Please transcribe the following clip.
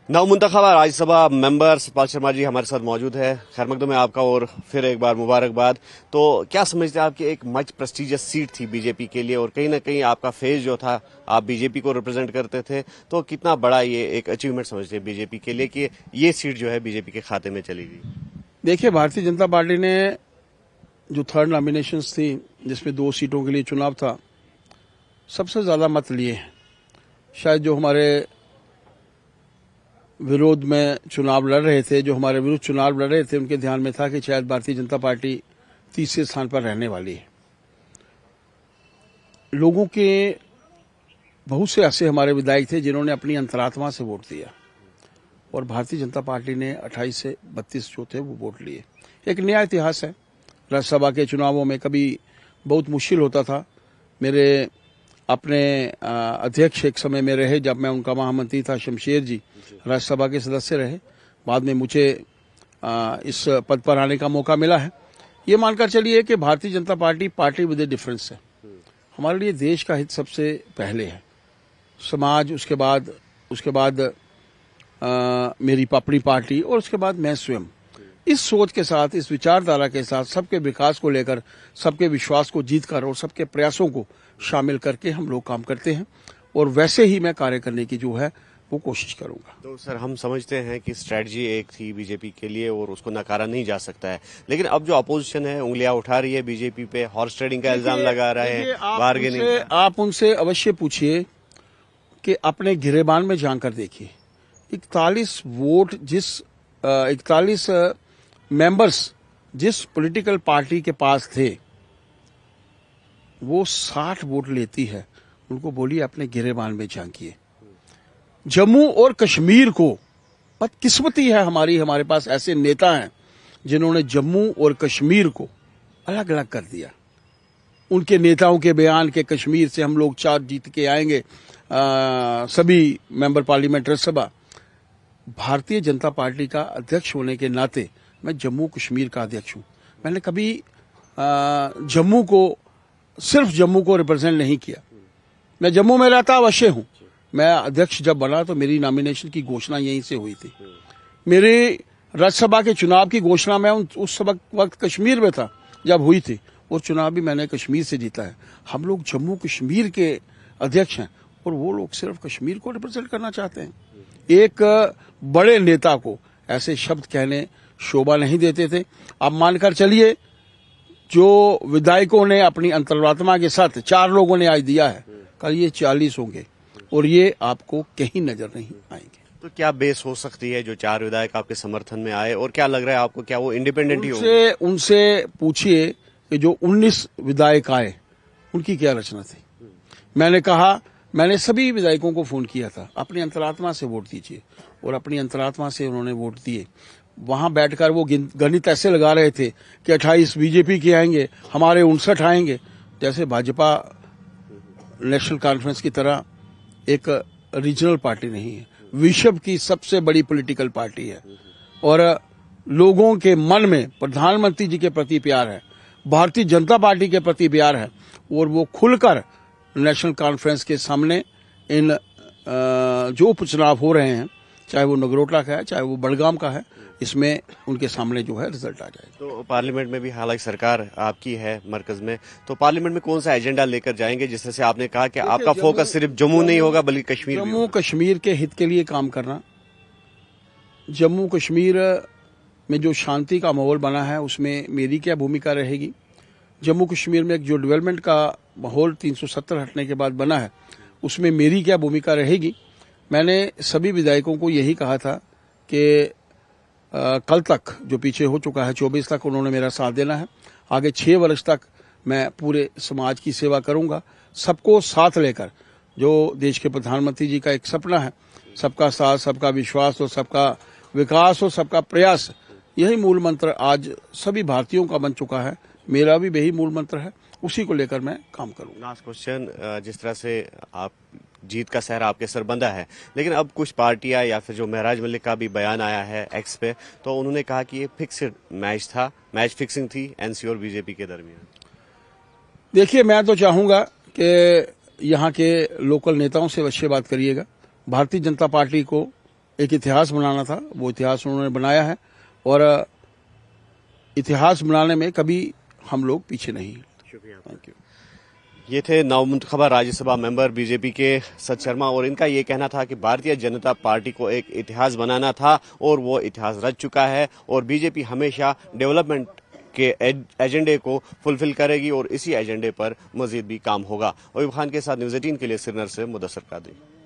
नवमुंतखब Rajya Sabha member Satpal Sharma ji हमारे साथ मौजूद है। खैर मकदम है आपका और फिर एक बार मुबारकबाद। तो क्या समझते हैं, आपकी एक मच प्रेस्टिजियस सीट थी बीजेपी के लिए और कहीं ना कहीं आपका फेज जो था, आप बीजेपी को रिप्रेजेंट करते थे, तो कितना बड़ा ये एक अचीवमेंट समझते हैं बीजेपी के लिए कि ये सीट जो है बीजेपी के खाते में चली गई? देखिए, भारतीय जनता पार्टी ने जो थर्ड नॉमिनेशंस थी, जिसमें 2 सीटों के लिए चुनाव था, सबसे ज्यादा मत लिए हैं। शायद जो हमारे विरोध में चुनाव लड़ रहे थे, जो हमारे विरुद्ध चुनाव लड़ रहे थे, उनके ध्यान में था कि शायद भारतीय जनता पार्टी तीसरे स्थान पर रहने वाली है। लोगों के बहुत से ऐसे हमारे विधायक थे जिन्होंने अपनी अंतरात्मा से वोट दिया और भारतीय जनता पार्टी ने 28 से 32 जो थे वो वोट लिए। एक नया इतिहास है। राज्यसभा के चुनावों में कभी बहुत मुश्किल होता था। मेरे अपने अध्यक्ष एक समय में रहे, जब मैं उनका महामंत्री था, शमशेर जी राज्यसभा के सदस्य रहे। बाद में मुझे इस पद पर आने का मौका मिला है। ये मानकर चलिए कि Bharatiya Janata party with A difference है। हमारे लिए देश का हित सबसे पहले है, समाज उसके बाद मेरी अपनी पार्टी और उसके बाद मैं स्वयं। इस सोच के साथ, इस विचारधारा के साथ, सबके विकास को लेकर, सबके विश्वास को जीतकर और सबके प्रयासों को शामिल करके हम लोग काम करते हैं और वैसे ही मैं कार्य करने की जो है वो कोशिश करूंगा। तो सर, हम समझते हैं कि स्ट्रेटजी एक थी बीजेपी के लिए और उसको नकारा नहीं जा सकता है, लेकिन अब जो अपोजिशन है उंगलियां उठा रही है बीजेपी पे, हॉर्स ट्रेडिंग का इल्जाम लगा रहे हैं, बार्गेनिंग। आप उनसे अवश्य पूछिए कि अपने गिरेबान में जानकर देखिए। 41 वोट 41 मेंबर्स जिस पॉलिटिकल पार्टी के पास थे, वो 60 वोट लेती है। उनको बोलिए अपने गिरेबान में झांकिए। जम्मू और कश्मीर को बदकिस्मती है हमारे पास ऐसे नेता हैं जिन्होंने जम्मू और कश्मीर को अलग अलग कर दिया। उनके नेताओं के बयान के कश्मीर से हम लोग 4 जीत के आएंगे, सभी member parliament Rajya Sabha. Bharatiya Janata party का अध्यक्ष होने के नाते मैं जम्मू कश्मीर का अध्यक्ष हूं। मैंने कभी सिर्फ जम्मू को रिप्रेजेंट नहीं किया। मैं जम्मू में रहता अवश्य हूं। मैं अध्यक्ष जब बना तो मेरी नॉमिनेशन की घोषणा यहीं से हुई थी। मेरी राज्यसभा के चुनाव की घोषणा मैं उस वक्त कश्मीर में था जब हुई थी, और चुनाव भी मैंने कश्मीर से जीता है। हम लोग जम्मू कश्मीर के अध्यक्ष हैं और वो लोग सिर्फ कश्मीर को रिप्रेजेंट करना चाहते हैं। एक बड़े नेता को ऐसे शब्द कहने शोभा नहीं देते थे। अब मानकर चलिए, जो विधायकों ने अपनी अंतरात्मा के साथ 4 लोगों ने आज दिया है, कल ये 40 होंगे और ये आपको कहीं नजर नहीं आएंगे। तो क्या बेस हो सकती है जो 4 विधायक आपके समर्थन में आए, और क्या लग रहा है आपको, क्या वो इंडिपेंडेंट ही होंगे? उनसे पूछिए कि जो 19 विधायक आए उनकी क्या रचना थी। मैंने सभी विधायकों को फोन किया था, अपनी अंतरात्मा से वोट दीजिए, और अपनी अंतरात्मा से उन्होंने वोट दिए। वहां बैठकर वो गणित ऐसे लगा रहे थे कि 28 बीजेपी के आएंगे, हमारे 59 आएंगे, जैसे भाजपा नेशनल कॉन्फ्रेंस की तरह एक रीजनल पार्टी नहीं है, विश्व की सबसे बड़ी पॉलिटिकल पार्टी है। और लोगों के मन में प्रधानमंत्री जी के प्रति प्यार है, भारतीय जनता पार्टी के प्रति प्यार है, और वो खुलकर नेशनल कॉन्फ्रेंस के सामने इन जो उपचुनाव हो रहे हैं, चाहे वो नगरोटा का है, चाहे वो बड़गाम का है, इसमें उनके सामने जो है रिजल्ट आ जाएगा। तो पार्लियामेंट में भी हालांकि सरकार आपकी है मरकज में, तो पार्लियामेंट में कौन सा एजेंडा लेकर जाएंगे, जिस तरह से आपने कहा कि आपका फोकस सिर्फ जम्मू नहीं होगा बल्कि कश्मीर? जम्मू कश्मीर के हित के लिए काम करना। जम्मू कश्मीर में जो शांति का माहौल बना है उसमें मेरी क्या भूमिका रहेगी। जम्मू कश्मीर में जो डेवलपमेंट का माहौल 370 हटने के बाद बना है उसमें मेरी क्या भूमिका रहेगी। मैंने सभी विधायकों को यही कहा था कि कल तक जो पीछे हो चुका है 24 तक उन्होंने मेरा साथ देना है। आगे 6 वर्ष तक मैं पूरे समाज की सेवा करूंगा, सबको साथ लेकर। जो देश के प्रधानमंत्री जी का एक सपना है, सबका साथ, सबका विश्वास और सबका विकास और सबका प्रयास, यही मूल मंत्र आज सभी भारतीयों का बन चुका है। मेरा भी यही मूल मंत्र है, उसी को लेकर मैं काम करूंगा। लास्ट क्वेश्चन, जिस तरह से आप जीत का सहरा आपके सर बंधा है, लेकिन अब कुछ पार्टियां या फिर जो महराज मलिक का भी बयान आया है एक्स पे, तो उन्होंने कहा कि ये फिक्स्ड मैच था, मैच फिक्सिंग थी एनसी और बीजेपी के दरमियान। देखिए, मैं तो चाहूंगा कि यहाँ के लोकल नेताओं से अवश्य बात करिएगा। भारतीय जनता पार्टी को एक इतिहास बनाना था, वो इतिहास उन्होंने बनाया है और इतिहास बनाने में कभी हम लोग पीछे नहीं। शुक्रिया। Thank you. ये थे नवमुंतखबा राज्यसभा मेंबर बीजेपी के सत शर्मा और इनका ये कहना था कि भारतीय जनता पार्टी को एक इतिहास बनाना था और वो इतिहास रच चुका है और बीजेपी हमेशा डेवलपमेंट के एजेंडे को फुलफिल करेगी और इसी एजेंडे पर मजीद भी काम होगा। अयूब खान के साथ न्यूज़ 18 के लिए श्रीनगर से मुदस्सर कादरी।